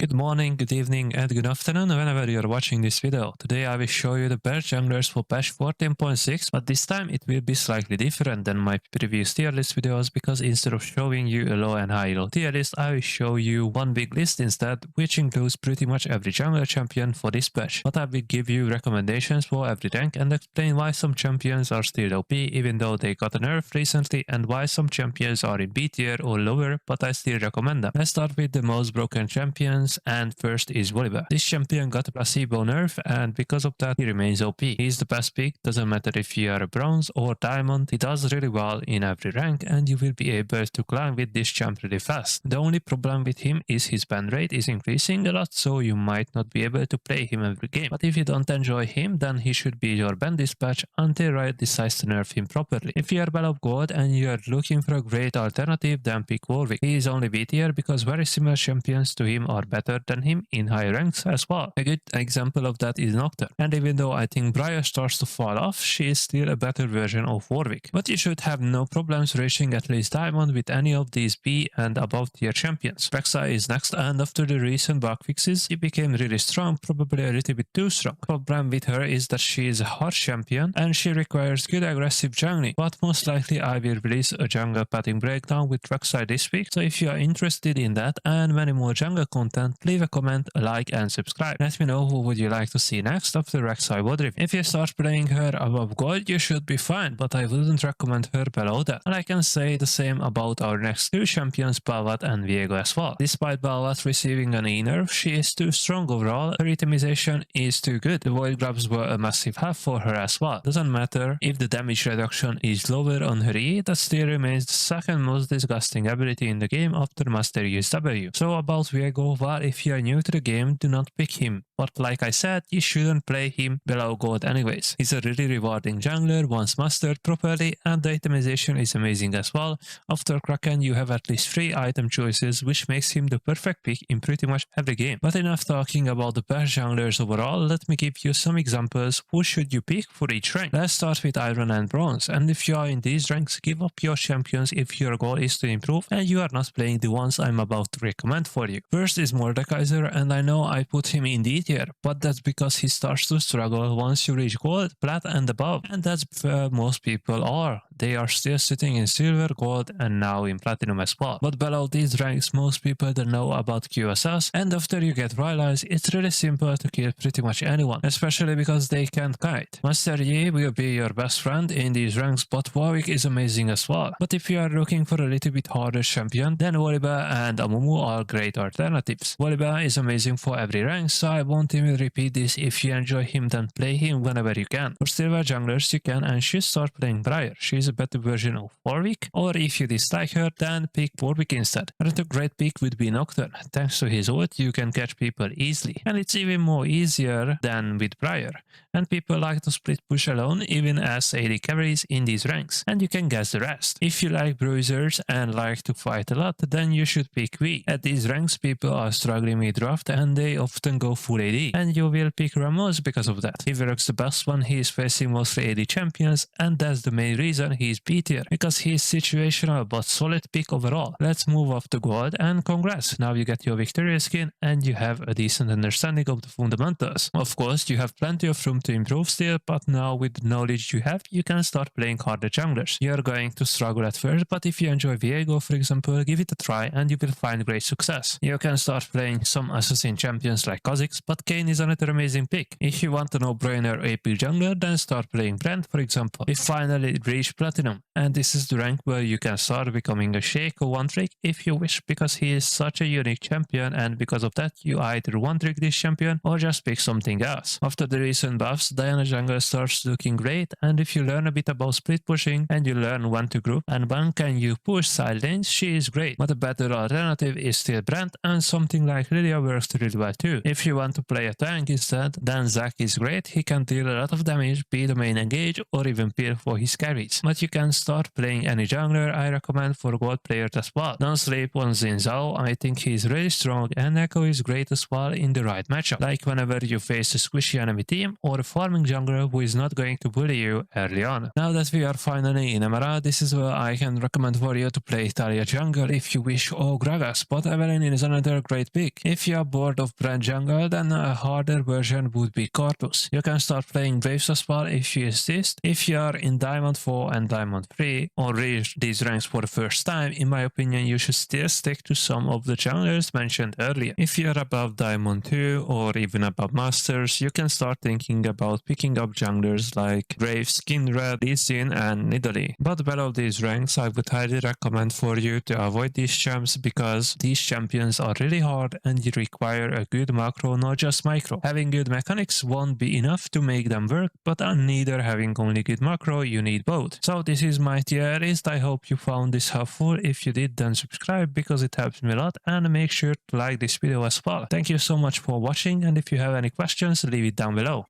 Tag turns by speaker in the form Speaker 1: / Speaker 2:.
Speaker 1: Good morning, good evening, and good afternoon whenever you're watching this video. Today I will show you the best junglers for patch 14.6, but this time it will be slightly different than my previous tier list videos because instead of showing you a low and high elo tier list, I will show you one big list instead, which includes pretty much every jungler champion for this patch. But I will give you recommendations for every rank and explain why some champions are still OP even though they got a nerf recently, and why some champions are in B tier or lower but I still recommend them. Let's start with the most broken champions, and first is Volibear. This champion got a placebo nerf and because of that he remains OP. He's the best pick, doesn't matter if you are a bronze or diamond, he does really well in every rank and you will be able to climb with this champ really fast. The only problem with him is his ban rate is increasing a lot, so you might not be able to play him every game. But if you don't enjoy him, then he should be your ban dispatch until Riot decides to nerf him properly. If you are below gold and you are looking for a great alternative, then pick Warwick. He is only B tier because very similar champions to him are better than him in high ranks as well. A good example of that is Nocturne, and even though I think Briar starts to fall off, she is still a better version of Warwick. But you should have no problems reaching at least diamond with any of these B and above tier champions. Rek'Sai is next, and after the recent bug fixes, she became really strong, probably a little bit too strong. Problem with her is that she is a hard champion and she requires good aggressive jungling, but most likely I will release a jungle pathing breakdown with Rek'Sai this week, so if you are interested in that and many more jungle content, leave a comment, a like and subscribe. Let me know who would you like to see next after Rek'Sai WOD review. If you start playing her above gold, you should be fine, but I wouldn't recommend her below that. And I can say the same about our next two champions, Balvat and Viego as well. Despite Balvat receiving an E-nerf, she is too strong overall, her itemization is too good. The void grabs were a massive help for her as well. Doesn't matter if the damage reduction is lower on her E, that still remains the second most disgusting ability in the game after Master Use W. So about Viego, well, if you are new to the game, do not pick him. But like I said, you shouldn't play him below gold anyways. He's a really rewarding jungler once mastered properly, and the itemization is amazing as well. After Kraken you have at least 3 item choices, which makes him the perfect pick in pretty much every game. But enough talking about the best junglers overall, let me give you some examples who should you pick for each rank. Let's start with Iron and Bronze, and if you are in these ranks, give up your champions if your goal is to improve and you are not playing the ones I'm about to recommend for you. First is Mordekaiser, and I know I put him in D tier, but that's because he starts to struggle once you reach gold, plat and above, and that's where most people are. They are still sitting in silver, gold and now in platinum as well. But below these ranks most people don't know about QSS, and after you get realized, it's really simple to kill pretty much anyone, especially because they can't kite. Master Yi will be your best friend in these ranks, but Warwick is amazing as well. But if you are looking for a little bit harder champion, then Volibear and Amumu are great alternatives. Volibear is amazing for every rank, so I won't even repeat this. If you enjoy him, then play him whenever you can. For silver junglers, you can and should start playing Briar. She is a better version of Warwick, or if you dislike her, then pick Warwick instead. Another great pick would be Nocturne. Thanks to his ult, you can catch people easily, and it's even more easier than with Briar. And people like to split push alone, even as AD carries in these ranks, and you can guess the rest. If you like bruisers and like to fight a lot, then you should pick V. At these ranks, people are struggling with draft and they often go full AD, and you will pick Ramos because of that. He works the best when he is facing mostly AD champions, and that's the main reason he is B tier, because he is situational but solid pick overall. Let's move off to gold, and congrats, now you get your Victoria skin and you have a decent understanding of the fundamentals. Of course, you have plenty of room to improve still, but now with the knowledge you have, you can start playing harder junglers. You are going to struggle at first, but if you enjoy Viego for example, give it a try and you will find great success. You can start playing some assassin champions like Kha'Zix, but Kayn is another amazing pick. If you want a no-brainer AP jungler, then start playing Brand for example. We finally reached platinum, and this is the rank where you can start becoming a Shake or one trick if you wish, because he is such a unique champion, and because of that you either one trick this champion or just pick something else. After the recent buffs, Diana jungle starts looking great, and if you learn a bit about split pushing and you learn when to group and when can you push side lanes, she is great. But a better alternative is still Brand, and something like Lilia works really well too. If you want to play a tank instead, then Zac is great. He can deal a lot of damage, be the main engage or even peel for his carries. But you can start playing any jungler. I recommend for gold players as well. Don't sleep on Xin Zhao. I think he is really strong, and Echo is great as well in the right matchup, like whenever you face a squishy enemy team or a farming jungler who is not going to bully you early on. Now that we are finally in Emerald, this is where I can recommend for you to play Talia jungle if you wish, or Gragas, but Evelyn is another great start big. If you are bored of Brand Jungle, then a harder version would be Corpus. You can start playing Waves as well if you insist. If you are in Diamond 4 and Diamond 3 or reach these ranks for the first time, in my opinion you should still stick to some of the junglers mentioned earlier. If you are above Diamond 2 or even above Masters, you can start thinking about picking up junglers like Graves, Kindred, Lee Sin and Nidalee. But below these ranks I would highly recommend for you to avoid these champs because these champions are really hard and you require a good macro, not just micro. Having good mechanics won't be enough to make them work, but neither having only good macro, you need both. So this is my tier list. I hope you found this helpful. If you did, then subscribe because it helps me a lot, and make sure to like this video as well. Thank you so much for watching, and if you have any questions, leave it down below.